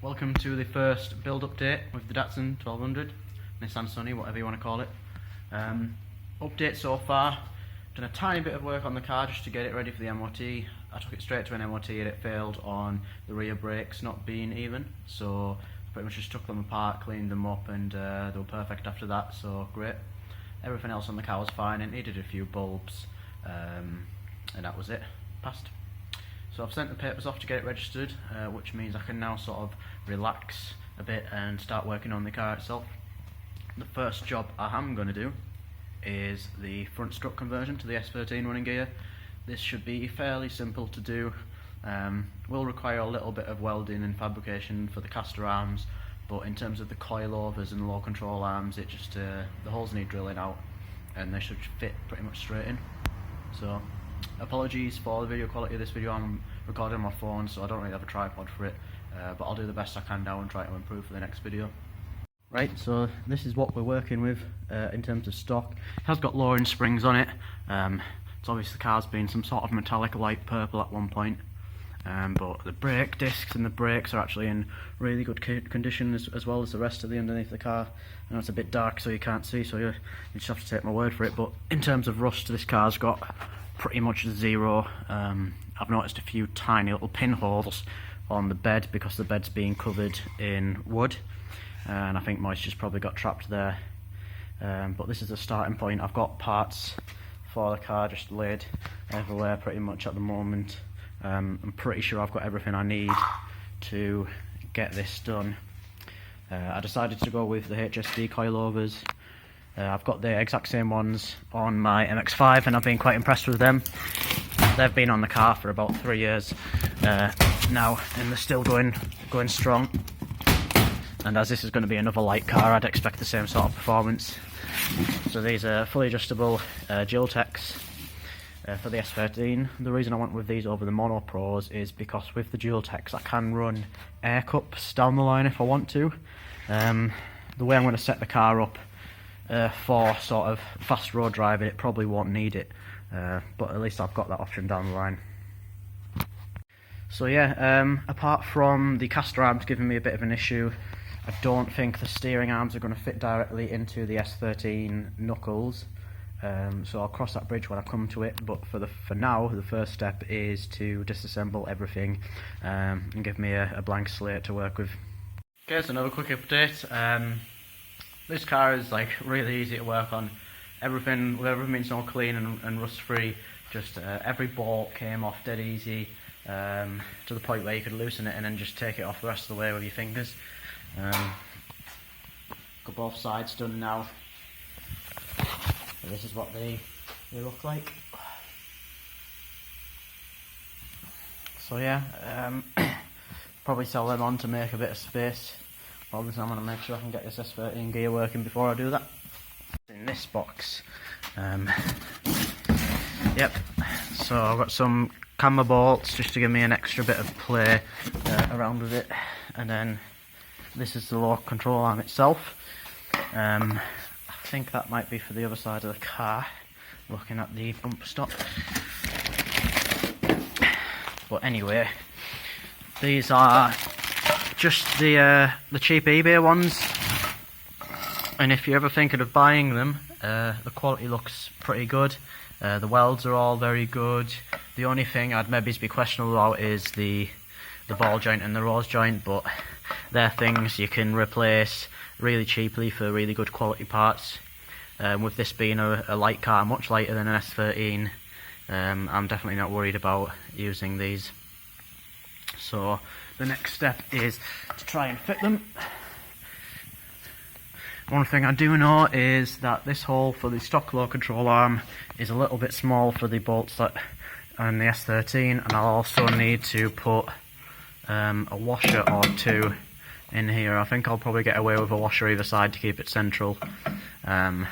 Welcome to the first build update with the Datsun 1200, Datsun Sunny, whatever you want to call it. Update so far, done a tiny bit of work on the car just to get it ready for the MOT. I took it straight to an MOT and it failed on the rear brakes not being even, so I pretty much just took them apart, cleaned them up, and they were perfect after that, so great. Everything else on the car was fine, it needed a few bulbs, and that was it, passed. So I've sent the papers off to get it registered, which means I can now sort of relax a bit and start working on the car itself. The first job I am going to do is the front strut conversion to the S13 running gear. This should be fairly simple to do. Will require a little bit of welding and fabrication for the caster arms, but in terms of the coilovers and low control arms, it just the holes need drilling out and they should fit pretty much straight in. So apologies for the video quality of this video. I'm recording on my phone, so I don't really have a tripod for it, but I'll do the best I can now and try to improve for the next video. Right, so this is what we're working with in terms of stock. It has got lowering springs on it. It's obvious the car's been some sort of metallic light purple at one point, but the brake discs and the brakes are actually in really good condition, as well as the rest of the underneath the car. I know it's a bit dark so you can't see, so you just have to take my word for it, but in terms of rust, this car's got pretty much zero. I've noticed a few tiny little pinholes on the bed because the bed's being covered in wood, and I think moisture's probably got trapped there. But this is the starting point. I've got parts for the car just laid everywhere pretty much at the moment. I'm pretty sure I've got everything I need to get this done. I decided to go with the HSD coilovers. I've got the exact same ones on my MX-5 and I've been quite impressed with them. They've been on the car for about 3 years now, and they're still going strong. And as this is going to be another light car, I'd expect the same sort of performance. So these are fully adjustable Dual-Techs for the S13. The reason I went with these over the Mono Pros is because with the Dual-Techs I can run air cups down the line if I want to. The way I'm going to set the car up for sort of fast road driving, it probably won't need it, but at least I've got that option down the line. So yeah, apart from the caster arms giving me a bit of an issue, I don't think the steering arms are going to fit directly into the S13 knuckles, so I'll cross that bridge when I come to it, but for now the first step is to disassemble everything and give me a blank slate to work with. Okay, so another quick update. This car is like really easy to work on. Everything's all clean and rust free. Just every bolt came off dead easy, to the point where you could loosen it and then just take it off the rest of the way with your fingers. Got both sides done now. So this is what they look like. So yeah, probably sell them on to make a bit of space. Obviously I'm going to make sure I can get this S13 gear working before I do that. In this box, yep, so I've got some camber bolts just to give me an extra bit of play around with it, and then this is the low control arm itself. I think that might be for the other side of the car, looking at the bumper stop. But anyway, these are just the cheap eBay ones, and if you're ever thinking of buying them, the quality looks pretty good. The welds are all very good. The only thing I'd maybe be questionable about is the ball joint and the rose joint, but they're things you can replace really cheaply for really good quality parts. With this being a light car, much lighter than an S13, I'm definitely not worried about using these. So the next step is to try and fit them. One thing I do know is that this hole for the stock low control arm is a little bit small for the bolts that on the S13, and I'll also need to put a washer or two in here. I think I'll probably get away with a washer either side to keep it central. Down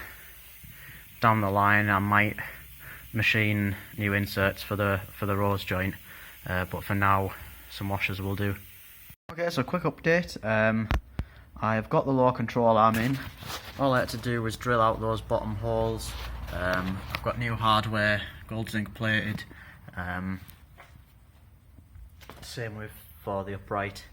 the line I might machine new inserts for the rose joint, but for now some washers will do. Okay, so quick update. I've got the low control arm in. All I had to do was drill out those bottom holes. I've got new hardware, gold zinc plated. Same with for the upright.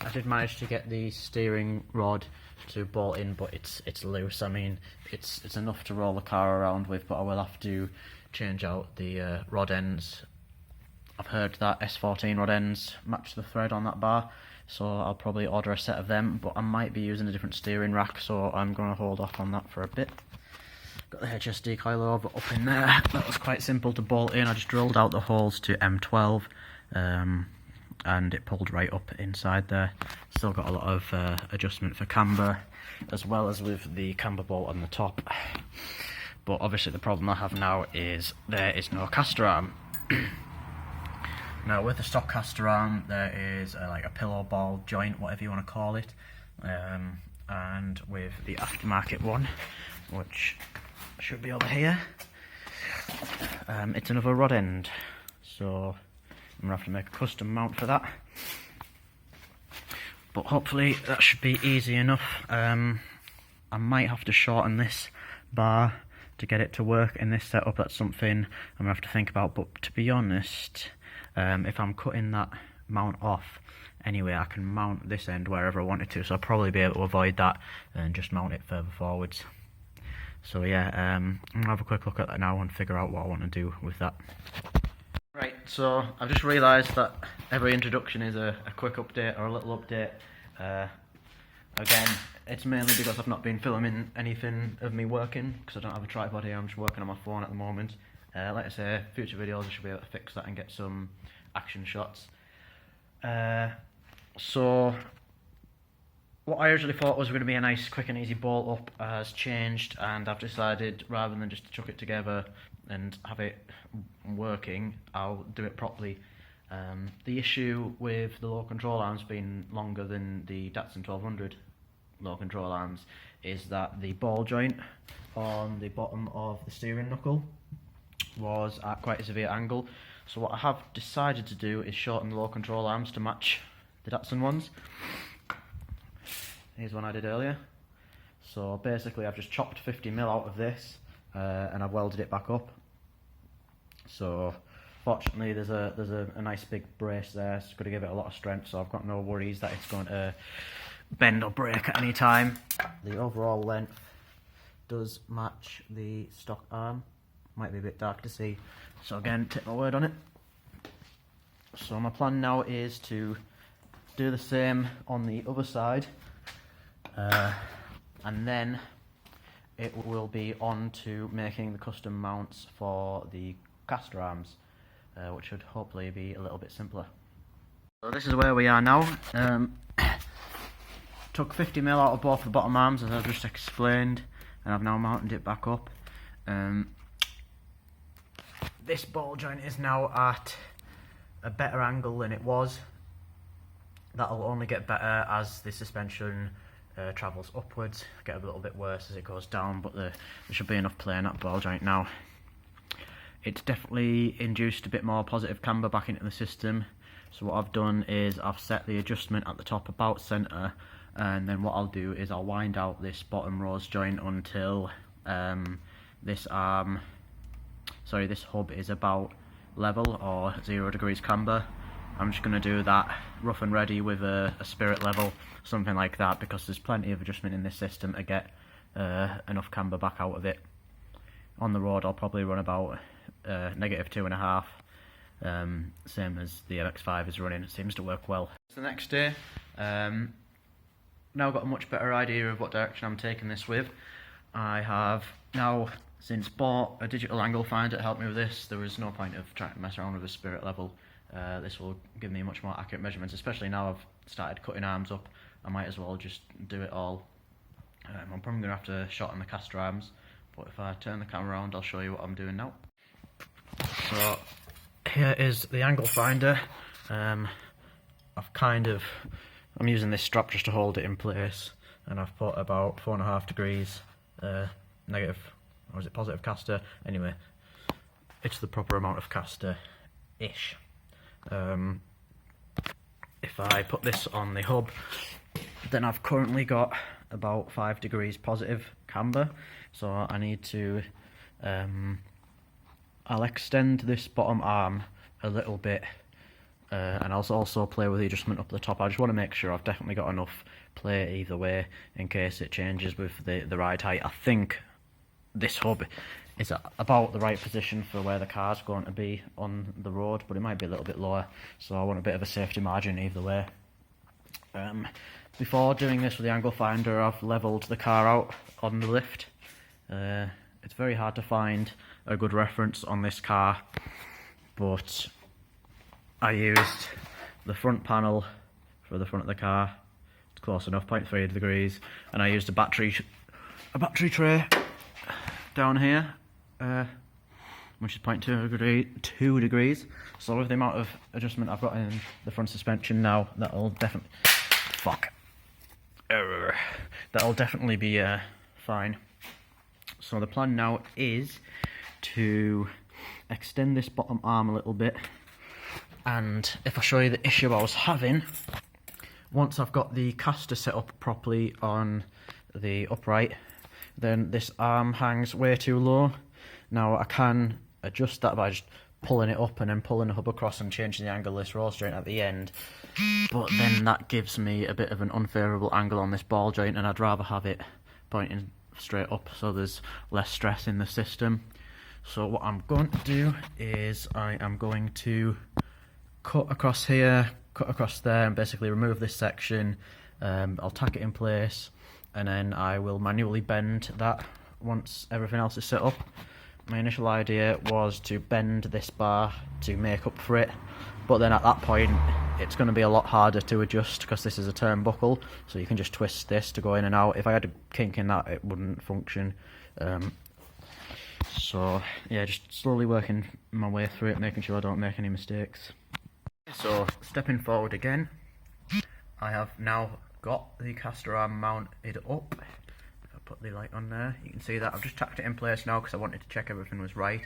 I did manage to get the steering rod to bolt in, but it's loose. I mean, it's enough to roll the car around with, but I will have to change out the rod ends. I've heard that S13 rod ends match the thread on that bar, so I'll probably order a set of them, but I might be using a different steering rack, so I'm going to hold off on that for a bit. Got the HSD coilover up in there. That was quite simple to bolt in. I just drilled out the holes to M12, and it pulled right up inside there. Still got a lot of adjustment for camber, as well as with the camber bolt on the top. But obviously the problem I have now is there is no caster arm. Now with the stock caster arm there is like a pillow ball joint, whatever you want to call it, and with the aftermarket one, which should be over here, it's another rod end, so I'm going to have to make a custom mount for that, but hopefully that should be easy enough. I might have to shorten this bar to get it to work in this setup. That's something I'm going to have to think about, but to be honest, if I'm cutting that mount off anyway, I can mount this end wherever I wanted to, so I'll probably be able to avoid that and just mount it further forwards. So yeah, I'm going to have a quick look at that now and figure out what I want to do with that. Right, so I've just realised that every introduction is a quick update or a little update. Again, it's mainly because I've not been filming anything of me working, because I don't have a tripod here. I'm just working on my phone at the moment. Like I say, future videos I should be able to fix that and get some action shots. So what I originally thought was going to be a nice quick and easy bolt up has changed, and I've decided rather than just chuck it together and have it working, I'll do it properly. The issue with the low control arms being longer than the Datsun 1200 low control arms is that the ball joint on the bottom of the steering knuckle was at quite a severe angle. So what I have decided to do is shorten the low control arms to match the Datsun ones. Here's one I did earlier. So basically I've just chopped 50mm out of this and I've welded it back up. So fortunately there's a nice big brace there. It's going to give it a lot of strength, so I've got no worries that it's going to bend or break at any time. The overall length does match the stock arm. Might be a bit dark to see, so again, take my word on it. So my plan now is to do the same on the other side, and then it will be on to making the custom mounts for the caster arms, which should hopefully be a little bit simpler. So this is where we are now. Took 50mm out of both the bottom arms, as I've just explained, and I've now mounted it back up. This ball joint is now at a better angle than it was. That'll only get better as the suspension travels upwards, get a little bit worse as it goes down, but there should be enough play in that ball joint now. It's definitely induced a bit more positive camber back into the system, so what I've done is I've set the adjustment at the top about centre, and then what I'll do is I'll wind out this bottom rose joint until this hub is about level or 0 degrees camber. I'm just going to do that rough and ready with a spirit level, something like that, because there's plenty of adjustment in this system to get enough camber back out of it. On the road I'll probably run about -2.5, same as the MX-5 is running. It seems to work well. It's the next day. Now got a much better idea of what direction I'm taking this with. I have now since bought a digital angle finder to help me with this. There was no point of trying to mess around with a spirit level. This will give me much more accurate measurements, especially now I've started cutting arms up. I might as well just do it all. I'm probably going to have to shorten the caster arms, but if I turn the camera around I'll show you what I'm doing now. So here is the angle finder. I'm using this strap just to hold it in place, and I've put about 4.5 degrees negative, or is it positive caster? Anyway, it's the proper amount of caster-ish. If I put this on the hub, then I've currently got about 5 degrees positive camber, so I need to I'll extend this bottom arm a little bit and I'll also play with the adjustment up the top. I just want to make sure I've definitely got enough play either way in case it changes with the ride height. I think this hub is at about the right position for where the car's going to be on the road, but it might be a little bit lower, so I want a bit of a safety margin either way. Before doing this with the angle finder, I've levelled the car out on the lift. It's very hard to find a good reference on this car, but I used the front panel for the front of the car. It's close enough, 0.3 degrees, and I used a battery tray down here, which is 0.2 degrees. So with the amount of adjustment I've got in the front suspension now, that'll definitely be fine. So the plan now is to extend this bottom arm a little bit, and if I show you the issue I was having, once I've got the caster set up properly on the upright, then this arm hangs way too low. Now I can adjust that by just pulling it up and then pulling the hub across and changing the angle of this roll joint at the end, but then that gives me a bit of an unfavourable angle on this ball joint, and I'd rather have it pointing straight up so there's less stress in the system. So what I'm going to do is I am going to cut across here, cut across there, and basically remove this section. I'll tack it in place, and then I will manually bend that once everything else is set up. My initial idea was to bend this bar to make up for it, but then at that point it's going to be a lot harder to adjust because this is a turnbuckle, so you can just twist this to go in and out. If I had a kink in that, it wouldn't function. So yeah, just slowly working my way through it, making sure I don't make any mistakes. So stepping forward again, I have now got the caster arm mounted up. If I put the light on there, you can see that I've just tacked it in place now because I wanted to check everything was right.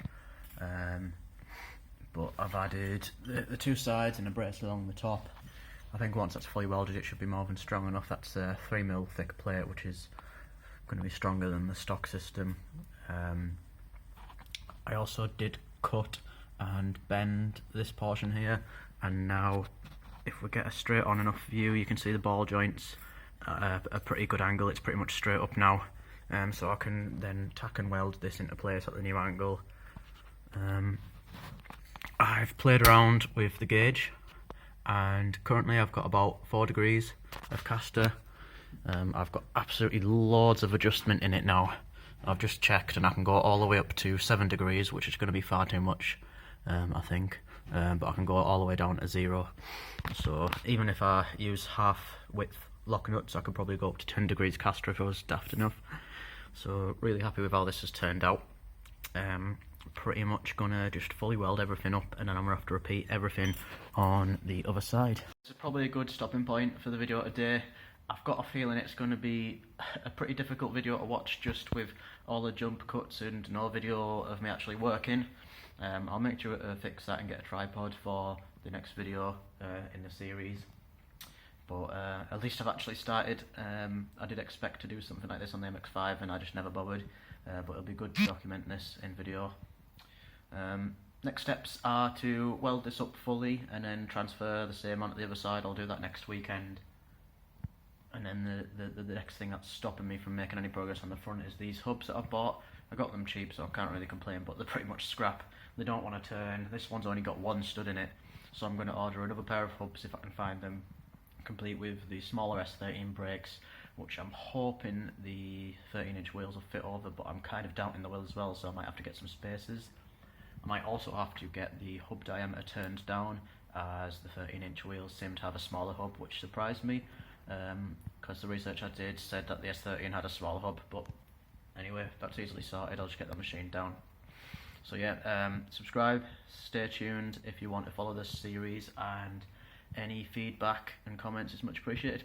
But I've added the two sides and a brace along the top. I think once that's fully welded it should be more than strong enough. That's a 3mm thick plate, which is going to be stronger than the stock system. I also did cut and bend this portion here, and now if we get a straight on enough view you can see the ball joints at a pretty good angle. It's pretty much straight up now, so I can then tack and weld this into place at the new angle. I've played around with the gauge, and currently I've got about 4 degrees of caster. I've got absolutely loads of adjustment in it now. I've just checked and I can go all the way up to 7 degrees, which is going to be far too much, I think, but I can go all the way down to 0. So even if I use half width lock nuts, I could probably go up to 10 degrees caster if I was daft enough. So really happy with how this has turned out. Pretty much gonna just fully weld everything up, and then I'm gonna have to repeat everything on the other side. This is probably a good stopping point for the video today. I've got a feeling it's going to be a pretty difficult video to watch just with all the jump cuts and no video of me actually working. I'll make sure to fix that and get a tripod for the next video in the series. But at least I've actually started. I did expect to do something like this on the MX-5 and I just never bothered, but it'll be good to document this in video. Next steps are to weld this up fully and then transfer the same onto the other side. I'll do that next weekend. And then the next thing that's stopping me from making any progress on the front is these hubs that I've bought. I got them cheap, so I can't really complain, but they're pretty much scrap. They don't want to turn. This one's only got one stud in it, so I'm going to order another pair of hubs if I can find them, complete with the smaller S13 brakes, which I'm hoping the 13-inch wheels will fit over, but I'm kind of doubting they will as well, so I might have to get some spacers. I might also have to get the hub diameter turned down, as the 13-inch wheels seem to have a smaller hub, which surprised me. Because the research I did said that the S13 had a smaller hub, but anyway, that's easily sorted. I'll just get the machine down. So yeah, subscribe, stay tuned if you want to follow this series, and any feedback and comments is much appreciated.